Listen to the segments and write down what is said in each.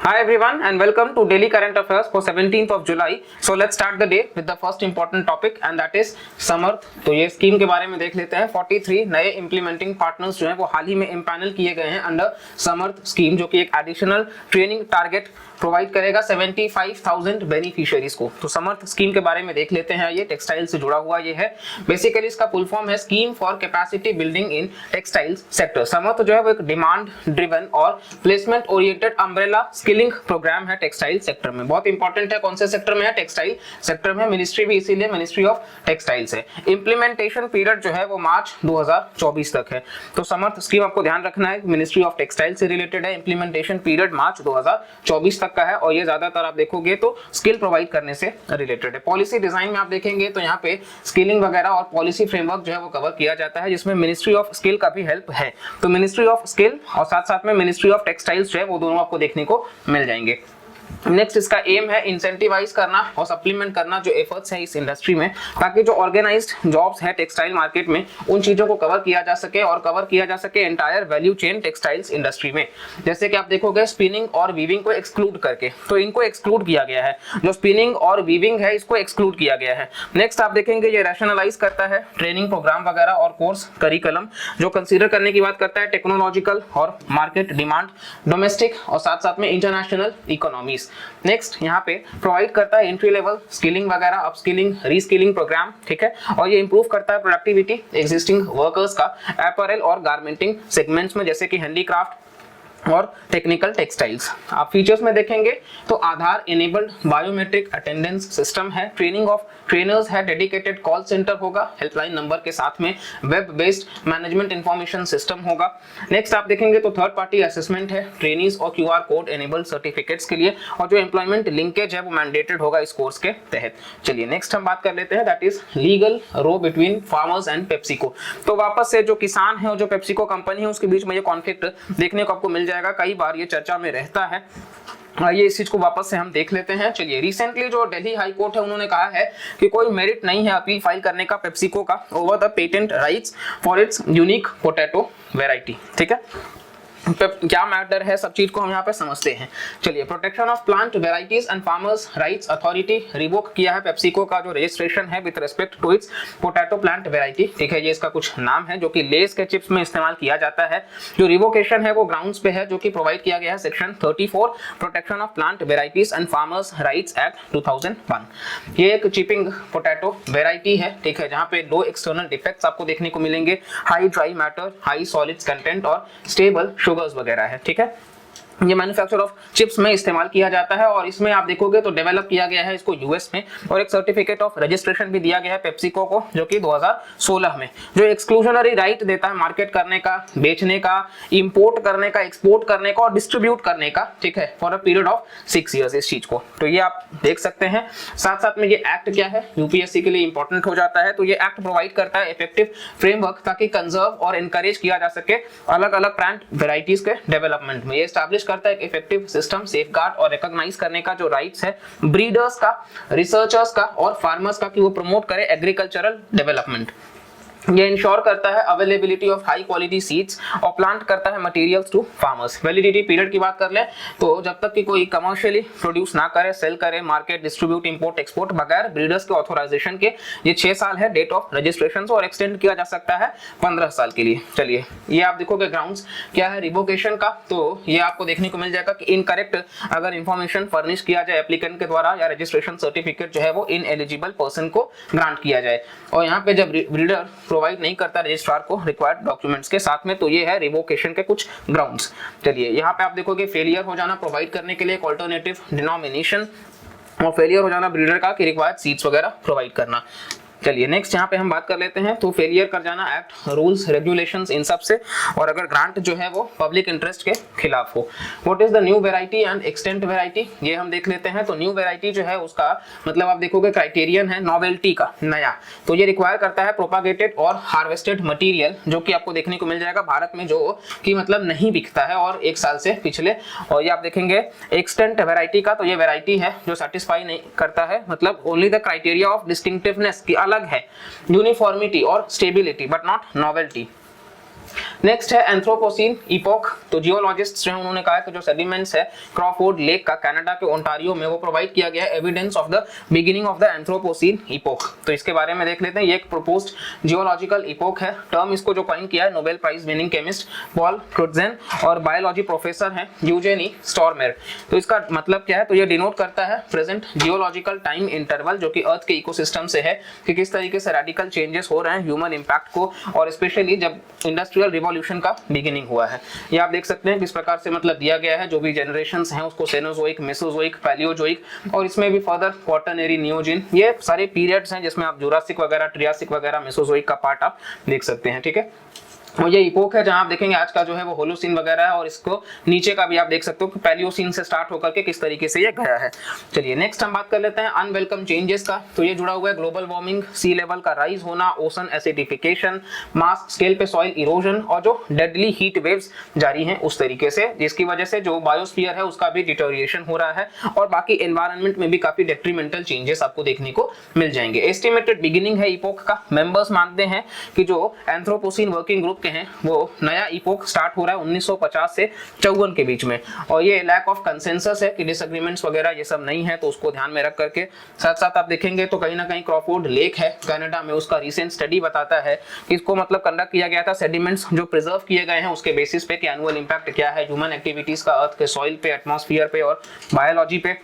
Hi everyone and welcome to Daily Current Affairs for 17th of July. So let's start the day with the first important topic and that is समर्थ। तो ये scheme के बारे में देख लेते हैं। 43 नए इम्प्लीमेंटिंग पार्टनर्स जो हैं वो हाल ही में इम्पैनल किए गए हैं अंडर समर्थ स्कीम, जो कि एक एडिशनल ट्रेनिंग टारगेट प्रोवाइड करेगा 75,000 बेनिफिशियरीज को। तो समर्थ स्कीम के बारे में देख लेते हैं। ये टेक्सटाइल से जुड़ा हुआ ये है। बेसिकली इसका फुल फॉर्म है scheme for capacity building in textiles sector. Samarth जो है वो एक डिमांड ड्रिवन और placement oriented umbrella skilling program है टेक्सटाइल सेक्टर में। बहुत इंपॉर्टेंट है। कौन से सेक्टर में है? टेक्सटाइल सेक्टर में। मिनिस्ट्री भी इसीलिए मिनिस्ट्री ऑफ टेक्सटाइल्स है। इंप्लीमेंटेशन पीरियड जो है वो मार्च 2024 तक है। तो समर्थ स्कीम आपको ध्यान रखना है, मिनिस्ट्री ऑफ टेक्सटाइल से रिलेटेड है। इंप्लीमेंटेशन पीरियड मार्च 2024 तक का है और ये ज्यादातर आप देखोगे तो स्किल प्रोवाइड करने से रिलेटेड है। पॉलिसी डिजाइन में आप देखेंगे तो यहाँ पे स्किलिंग वगैरह और पॉलिसी फ्रेमवर्क जो है वो कवर किया जाता है, जिसमें मिनिस्ट्री ऑफ स्किल का भी हेल्प है। तो मिनिस्ट्री ऑफ स्किल और साथ साथ में मिनिस्ट्री ऑफ टेक्सटाइल्स जो है वो दोनों आपको देखने को मिल जाएंगे। नेक्स्ट इसका एम है इंसेंटिवाइज करना और सप्लीमेंट करना जो एफर्ट्स है इस इंडस्ट्री में, ताकि जो ऑर्गेनाइज्ड जॉब्स है टेक्सटाइल मार्केट में उन चीजों को कवर किया जा सके और कवर किया जा सके entire value chain textiles industry में। जैसे कि आप देखोगे स्पिनिंग और वीविंग को एक्सक्लूड करके, तो इनको एक्सक्लूड किया गया है। जो स्पिनिंग और वीविंग है इसको एक्सक्लूड किया गया है। नेक्स्ट आप देखेंगे ये रैशनलाइज करता है ट्रेनिंग प्रोग्राम वगैरह और कोर्स करिकुलम, जो कंसीडर करने की बात करता है टेक्नोलॉजिकल और मार्केट डिमांड, डोमेस्टिक और साथ साथ में इंटरनेशनल इकोनॉमीज। नेक्स्ट यहाँ पे प्रोवाइड करता है एंट्री लेवल स्किलिंग वगैरह, अपस्किलिंग, रीस्किलिंग प्रोग्राम, ठीक है। और ये इंप्रूव करता है प्रोडक्टिविटी एग्जिस्टिंग वर्कर्स का अपैरेल और गारमेंटिंग सेगमेंट्स में, जैसे कि हैंडीक्राफ्ट और टेक्निकल टेक्सटाइल्स। आप फीचर्स में देखेंगे तो आधार इनेबल्ड बायोमेट्रिक अटेंडेंस सिस्टम है, ट्रेनिंग ऑफ ट्रेनर्स है, डेडिकेटेड कॉल सेंटर होगा हेल्पलाइन नंबर के साथ में, web based management information system होगा। नेक्स्ट आप देखेंगे तो थर्ड पार्टी असेसमेंट है ट्रेनीज और क्यूआर कोड एनेबल्ड सर्टिफिकेट्स के लिए, और जो एम्प्लॉयमेंट लिंकेज है वो मैंडेटेड होगा इस कोर्स के तहत। चलिए नेक्स्ट हम बात कर लेते हैं, that is legal row between farmers and PepsiCo. तो वापस से जो किसान है और जो पेप्सिको कंपनी है उसके बीच में ये कॉन्फ्लिक्ट देखने को आपको मिल जाएगा। कई बार ये चर्चा में रहता है। ये इस चीज को वापस से हम देख लेते हैं। चलिए रिसेंटली जो दिल्ली हाई कोर्ट है उन्होंने कहा है कि कोई मेरिट नहीं है अपील फाइल करने का पेप्सिको का over the patent rights for its unique potato variety, ठीक है। क्या मैटर है सब चीज को हम यहाँ पे समझते हैं। चलिए protection of plant varieties and farmers rights authority revoke किया है पेप्सिको का जो रजिस्ट्रेशन है with respect to its potato plant variety, ठीक है। ये इसका कुछ नाम है जो कि लेस के चिप्स में इस्तेमाल किया जाता है। जो रिवोकेशन है वो ग्राउंड्स पे है जो कि प्रोवाइड किया गया है section 34 protection of plant varieties and farmers rights act 2001। ये एक चिपिंग पोटैटो वेराइटी है, ठीक है, जहाँ पे दो एक्सटर्नल डिफेक्ट्स आपको देखने को मिलेंगे, high dry matter, high solids content और स्टेबल वगैरह है, ठीक है। ये मैन्युफैक्चर ऑफ चिप्स में इस्तेमाल किया जाता है और इसमें आप देखोगे तो डेवलप किया गया है इसको यूएस में, और एक सर्टिफिकेट ऑफ रजिस्ट्रेशन भी दिया गया है पेप्सिको को जो कि 2016 में, जो एक्सक्लूजनरी राइट देता है मार्केट करने का, बेचने का, इंपोर्ट करने का, एक्सपोर्ट करने का और डिस्ट्रीब्यूट करने का, ठीक है, for a period of 6 years इस चीज को। तो ये आप देख सकते हैं। साथ साथ में ये एक्ट क्या है यूपीएससी के लिए इंपॉर्टेंट हो जाता है। तो ये एक्ट प्रोवाइड करता है इफेक्टिव फ्रेमवर्क ताकि कंजर्व और एनकरेज किया जा सके अलग अलग प्लांट वेराइटीज के डेवलपमेंट में। ये एस्टैब्लिश करता है एक इफेक्टिव सिस्टम सेफगार्ड और रिकॉग्नाइज करने का जो राइट्स है ब्रीडर्स का, रिसर्चर्स का और फार्मर्स का कि वो प्रमोट करे एग्रीकल्चरल डेवलपमेंट। ये इंश्योर करता है availability of high quality seeds और प्लांट करता है materials to farmers. Validity period की बात कर ले तो जब तक कि कोई कमर्शियली प्रोड्यूस ना करे, सेल करे, मार्केट, डिस्ट्रीब्यूट, इंपोर्ट, एक्सपोर्ट बगैर ब्रीडर्स के ऑथराइजेशन के, ये 6 साल है डेट ऑफ रजिस्ट्रेशन और एक्सटेंड किया जा सकता है 15 साल के लिए। चलिए ये आप देखोगे ग्राउंड्स क्या है रिवोकेशन का, तो ये आपको देखने को मिल जाएगा कि इनकरेक्ट अगर इंफॉर्मेशन फर्निश किया जाए एप्लीकेंट के द्वारा या रजिस्ट्रेशन सर्टिफिकेट जो है वो इन एलिजिबल पर्सन को ग्रांट किया जाए, और यहाँ पे जब ब्रीडर प्रोवाइड नहीं करता रजिस्ट्रार को रिक्वायर्ड डॉक्यूमेंट्स के साथ में, तो ये है रिवोकेशन के कुछ ग्राउंड्स। चलिए यहाँ पे आप देखोगे फेलियर हो जाना प्रोवाइड करने के लिए एक ऑल्टरनेटिव डिनोमिनेशन, और फेलियर हो जाना ब्रीडर का कि रिक्वायर्ड सीड्स वगैरह प्रोवाइड करना। चलिए नेक्स्ट यहाँ पे हम बात कर लेते हैं। तो फेलियर कर जाना एक्ट, रूल्स, रेगुलेशंस इन सब से, और अगर ग्रांट जो है वो पब्लिक इंटरेस्ट के खिलाफ हो। What is the new variety and extent variety, ये हम देख लेते हैं। तो न्यू वैरायटी जो है उसका मतलब आप देखोगे क्राइटेरियन है नोवेल्टी का, नया। तो ये रिक्वायर करता है प्रोपागेटेड और हार्वेस्टेड मटीरियल, जो कि आपको देखने को मिल जाएगा भारत में जो कि मतलब नहीं बिकता है और 1 साल से पिछले। और ये आप देखेंगे एक्सटेंट वैरायटी का, तो ये वैरायटी है जो सेटिस्फाई नहीं करता है, मतलब only the criteria of distinctiveness की अलग है, यूनिफॉर्मिटी और stability but not novelty. Next है एंथ्रोपोसीन इपोक। तो जियोलॉजिस्ट जो हैं उन्होंने कहा कि जो सेडिमेंट्स है क्रॉफोर्ड लेक का कनाडा के ओंटारियो में वो प्रोवाइड किया गया है evidence of the beginning of the anthropocene epoch. तो इसके बारे में देख लेते हैं। ये एक प्रोपोज्ड जियोलॉजिकल इपोक है। टर्म इसको जो कॉइन किया है Nobel prize winning chemist Paul Crutzen और बायोलॉजी प्रोफेसर हैं यूजेनी स्टॉर्मेर। तो इसका मतलब क्या है, तो ये डिनोट करता है प्रेजेंट जियोलॉजिकल टाइम इंटरवल जो कि अर्थ के इकोसिस्टम से है कि किस तरीके से रेडिकल चेंजेस हो रहे हैं ह्यूमन इंपैक्ट को, और स्पेशली जब इंडस्ट्रियल रिवॉल्यूशन का बिगिनिंग हुआ है। ये आप देख सकते हैं किस प्रकार से मतलब दिया गया है, जो भी जनरेशंस हैं उसको सेनोजोइक, मेसोजोइक, पैलियोजोइक और इसमें भी फर्दर क्वाटरनरी, नियोजिन, ये सारे पीरियड्स हैं जिसमें आप जुरासिक वगैरह, ट्रियासिक वगैरह, मेसोजोइक का पार्ट आप देख सकते हैं। ठीक है, और ये इपोक है जहां आप देखेंगे आज का जो है वो होलोसीन वगैरह है, और इसको नीचे का भी आप देख सकते हो कि पैलियोसीन से स्टार्ट होकर के किस तरीके से ये गया है। चलिए नेक्स्ट हम बात कर लेते हैं अनवेलकम चेंजेस का। तो ये जुड़ा हुआ है ग्लोबल वार्मिंग, सी लेवल का राइज होना, ओशन एसिडिफिकेशन, मास स्केल पे सॉइल इरोजन और जो डेडली हीट वेव्स जारी हैं उस तरीके से, जिसकी वजह से जो बायोस्फीयर है उसका भी डिटोरिएशन हो रहा है और बाकी एनवायरनमेंट में भी काफी डेट्रीमेंटल चेंजेस आपको देखने को मिल जाएंगे। एस्टिमेटेड बिगिनिंग है इपोक का। मेंबर्स मानते हैं कि जो एंथ्रोपोसीन वर्किंग ग्रुप हैं वो नया इपोक स्टार्ट हो रहा है 1950 से 54 के बीच में, और ये लैक ऑफ कंसेंसस है कि डिसएग्रीमेंट्स वगैरह ये सब नहीं है, तो उसको ध्यान में रख करके साथ साथ आप देखेंगे तो कहीं ना कहीं क्रॉफोर्ड लेक है कनाडा में, उसका रिसेंट स्टडी बताता है कि इसको मतलब कंडक्ट किया गया था सेडिमेंट्स जो प्रिजर्व किए गए हैं उसके बेसिस पे कि एनुअल इंपैक्ट क्या है ह्यूमन एक्टिविटीज का अर्थ के सॉइल पे, एटमॉस्फेयर पे और बायोलॉजी पे।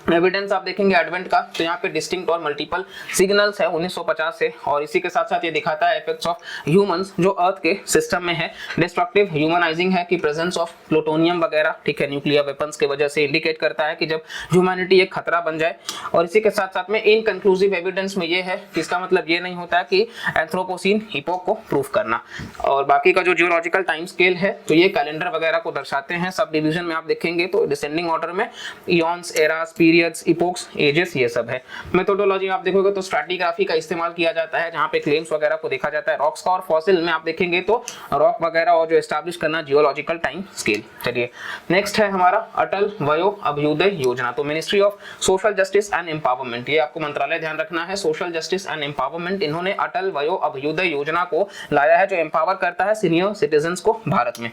एविडेंस आप देखेंगे एडवेंट का, तो यहाँ पे डिस्टिंक्ट और मल्टीपल सिग्नल्स है 1950 से, और इसी के साथ साथ ये दिखाता है इफेक्ट्स ऑफ ह्यूमंस जो अर्थ के सिस्टम में है। डिस्ट्रक्टिव ह्यूमनाइजिंग है कि प्रेजेंस ऑफ प्लूटोनियम वगैरह, ठीक है, न्यूक्लियर वेपन्स की वजह से इंडिकेट करता है कि जब ह्यूमैनिटी एक खतरा बन जाए। और इसी के साथ साथ में इनकंक्लूसिव एविडेंस में ये है कि इसका मतलब ये नहीं होता कि एंथ्रोपोसीन इपोक को प्रूफ करना। और बाकी का जो जियोलॉजिकल टाइम स्केल है तो ये कैलेंडर वगैरह को दर्शाते हैं। सब डिवीजन में आप देखेंगे तो डिसेंडिंग ऑर्डर में इयॉन्स, एरास, पीरियड्स, इपोक्स, एजेस ये सब है। मेथोडोलॉजी आप देखोगे तो स्ट्रैटिग्राफी का इस्तेमाल किया जाता है जहां पे क्लेम्स वगैरह को देखा जाता है। रॉक्स का और फॉसिल में आप देखेंगे तो रॉक वगैरह और जो एस्टैब्लिश करना जियोलॉजिकल टाइम स्केल। चलिए नेक्स्ट है हमारा अटल वयो अभ्युदय योजना। तो ministry of social justice and empowerment, ये आपको मंत्रालय ध्यान रखना है, सोशल जस्टिस एंड एम्पावरमेंट, इन्होंने अटल वयो अभ्युदय योजना को लाया है जो एम्पावर करता है सीनियर सिटीजन्स को भारत में।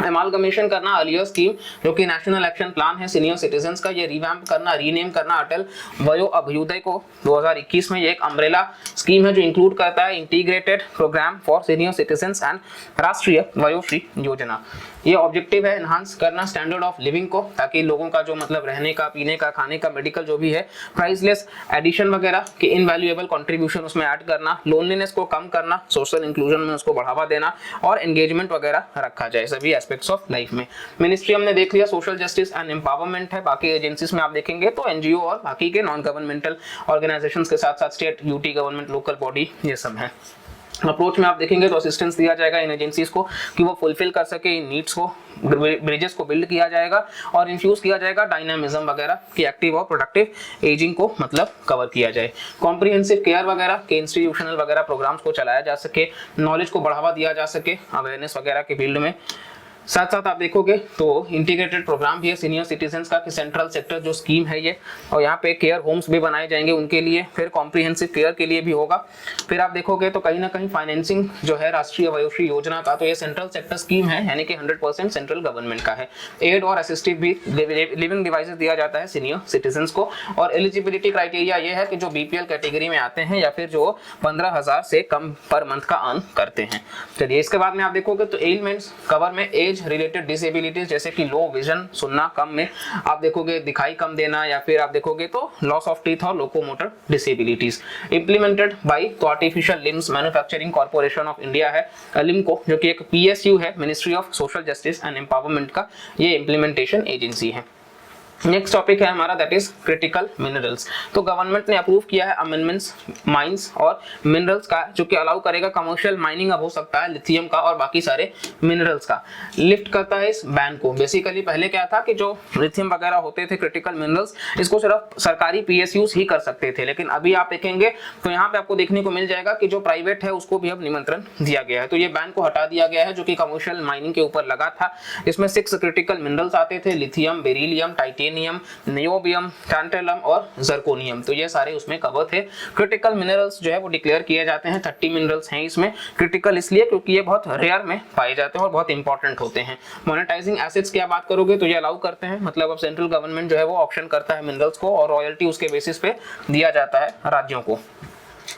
एमालगमेशन करना अर्लियर स्कीम जो कि नेशनल एक्शन प्लान है सीनियर सिटीजन्स का, ये रिवैम्प करना, रीनेम करना अटल वयो अभ्युदय को 2021 में। ये एक अम्ब्रेला स्कीम है जो इंक्लूड करता है integrated programme for senior citizens and Rashtriya Vayoshri योजना। ये ऑब्जेक्टिव है एनहांस करना स्टैंडर्ड ऑफ लिविंग को, ताकि लोगों का जो मतलब रहने का, पीने का, खाने का, मेडिकल जो भी है, प्राइसलेस एडिशन वगैरह के इनवैल्यूएबल कंट्रीब्यूशन उसमें ऐड करना, लोनलीनेस को कम करना, सोशल इंक्लूजन में उसको बढ़ावा देना और एंगेजमेंट वगैरह रखा जाए सभी एस्पेक्ट्स ऑफ लाइफ में। मिनिस्ट्री हमने देख लिया सोशल जस्टिस एंड एम्पावरमेंट है। बाकी एजेंसीज में आप देखेंगे तो एनजीओ और बाकी के नॉन गवर्नमेंटल ऑर्गेनाइजेशंस के साथ साथ state, UT government, local body, ये सब है। अप्रोच में आप देखेंगे तो असिस्टेंस दिया जाएगा इन एजेंसीज को कि वो फुलफिल कर सके इन नीड्स को, ब्रिजेस को बिल्ड किया जाएगा और इन्फ्यूज किया जाएगा डायनामिज्म वगैरह की एक्टिव और प्रोडक्टिव एजिंग को मतलब कवर किया जाए। कॉम्प्रिहेंसिव केयर वगैरह के इंस्टीट्यूशनल वगैरह प्रोग्राम्स को चलाया जा सके, नॉलेज को बढ़ावा दिया जा सके अवेयरनेस वगैरह के फील्ड में। साथ साथ आप देखोगे तो इंटीग्रेटेड प्रोग्राम भी है सीनियर सिटीजन्स का कि सेंट्रल सेक्टर जो स्कीम है ये, और यहाँ पे केयर होम्स भी बनाए जाएंगे उनके लिए, फिर कॉम्प्रिहेंसिव केयर के लिए भी होगा। फिर आप देखोगे तो कहीं ना कहीं फाइनेंसिंग जो है राष्ट्रीय वयोश्री योजना का, तो ये सेंट्रल सेक्टर स्कीम है यानी कि 100% सेंट्रल गवर्नमेंट का है। एड और असिस्टिव भी लिविंग डिवाइसेस दिया जाता है सीनियर सिटीजन्स को। और एलिजिबिलिटी क्राइटेरिया ये है कि जो बीपीएल कैटेगरी में आते हैं या फिर जो 15,000 से कम पर मंथ का अर्न करते हैं। चलिए इसके बाद में आप देखोगे तो एलिमेंट्स कवर में एज रिलेटेड डिसेबिलिटीज जैसे कि लो विजन, सुनना कम में आप देखोगे, दिखाई कम देना, या फिर आप देखोगे तो लॉस ऑफ टीथ और लोकोमोटर डिसेबिलिटीज। इंप्लीमेंटेड बाय तो artificial limbs manufacturing corporation of India है, लिम्को, जो कि एक पीएसयू है, ministry of social justice and empowerment का ये इंप्लीमेंटेशन एजेंसी है। नेक्स्ट टॉपिक है हमारा दैट इज क्रिटिकल मिनरल्स। तो गवर्नमेंट ने अप्रूव किया है अमेंडमेंट्स माइंस और मिनरल्स का, जो कि अलाउ करेगा कमर्शियल माइनिंग अब हो सकता है लिथियम का और बाकी सारे मिनरल्स का, लिफ्ट करता है इस बैन को। बेसिकली पहले क्या था कि जो लिथियम वगैरह होते थे क्रिटिकल मिनरल्स, इसको सिर्फ सरकारी पीएसयूज ही कर सकते थे, लेकिन अभी आप देखेंगे तो यहाँ पे आपको देखने को मिल जाएगा कि जो प्राइवेट है उसको भी अब निमंत्रण दिया गया है। तो ये बैन को हटा दिया गया है जो कि कमर्शियल माइनिंग के ऊपर लगा था। इसमें 6 क्रिटिकल मिनरल्स आते थे, lithium, beryllium, titanium, selenium, niobium, tantalum और जर्कोनियम, तो ये सारे उसमें कवर थे। क्रिटिकल मिनरल्स जो है वो डिक्लेयर किए जाते हैं, 30 मिनरल्स हैं इसमें। क्रिटिकल इसलिए क्योंकि ये बहुत रेयर में पाए जाते हैं और बहुत इंपॉर्टेंट होते हैं। मोनेटाइजिंग एसिड्स की बात करोगे तो ये अलाउ करते हैं, मतलब अब सेंट्रल गवर्नमेंट जो है वो ऑप्शन करता है मिनरल्स को और रॉयल्टी उसके बेसिस पे दिया जाता है राज्यों को।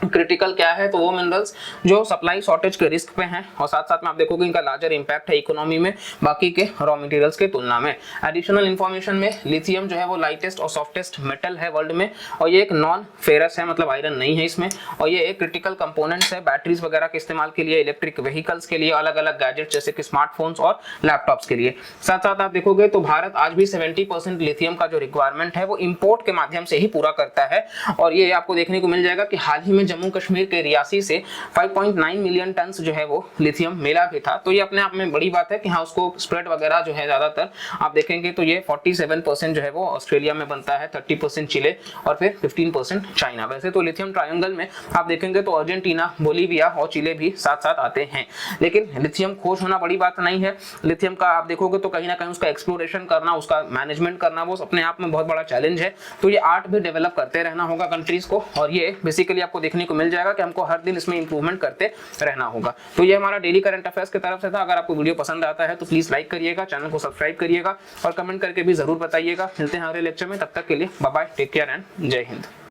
क्रिटिकल क्या है, तो वो मिनरल्स जो सप्लाई शॉर्टेज के रिस्क पे हैं और साथ साथ में आप देखोगे इनका लार्जर इंपैक्ट है इकोनॉमी में बाकी के रॉ मटेरियल्स के तुलना में। एडिशनल इंफॉर्मेशन में लिथियम जो है वो लाइटेस्ट और सॉफ्टेस्ट मेटल है वर्ल्ड में और ये एक नॉन फेरस है, मतलब आयरन नहीं है इसमें, और ये एक क्रिटिकल कंपोनेंट्स है बैटरीज वगैरह के इस्तेमाल के लिए, इलेक्ट्रिक व्हीकल्स के लिए, अलग अलग गैजेट्स जैसे कि स्मार्टफोन्स और लैपटॉप्स के लिए। साथ साथ आप देखोगे तो भारत आज भी 70% लिथियम का जो रिक्वायरमेंट है वो इंपोर्ट के माध्यम से ही पूरा करता है और ये आपको देखने को मिल जाएगा कि हाल ही में जम्मू कश्मीर के रियासी से 5.9 मिलियन टन जो है वो लिथियम मिला भी था, तो ये अपने आप में बड़ी बात है कि हाँ उसको स्प्रेड वगैरह जो है ज्यादातर आप देखेंगे तो ये 47% जो है वो ऑस्ट्रेलिया में बनता है, 30% चिले और फिर 15% चाइना। वैसे तो लिथियम ट्रायंगल में आप देखेंगे तो अर्जेंटीना, बोलीविया और चिले भी साथ साथ आते हैं, लेकिन लिथियम खोज होना बड़ी बात नहीं है। लिथियम का आप देखोगे तो कहीं ना कहीं उसका एक्सप्लोरेशन करना, उसका मैनेजमेंट करना वो अपने आप में बहुत बड़ा चैलेंज है, तो ये आर्ट भी डेवलप करते रहना होगा कंट्रीज को और ये बेसिकली आपको देखने को मिल जाएगा कि हमको हर दिन इसमें इंप्रूवमेंट करते रहना होगा। तो ये हमारा डेली करंट अफेयर्स की तरफ से था। अगर आपको वीडियो पसंद आता है तो प्लीज लाइक करिएगा, चैनल को सब्सक्राइब करिएगा और कमेंट करके भी जरूर बताइएगा। मिलते हैं अगले लेक्चर में, तब तक के लिए bye bye, take care and जय हिंद।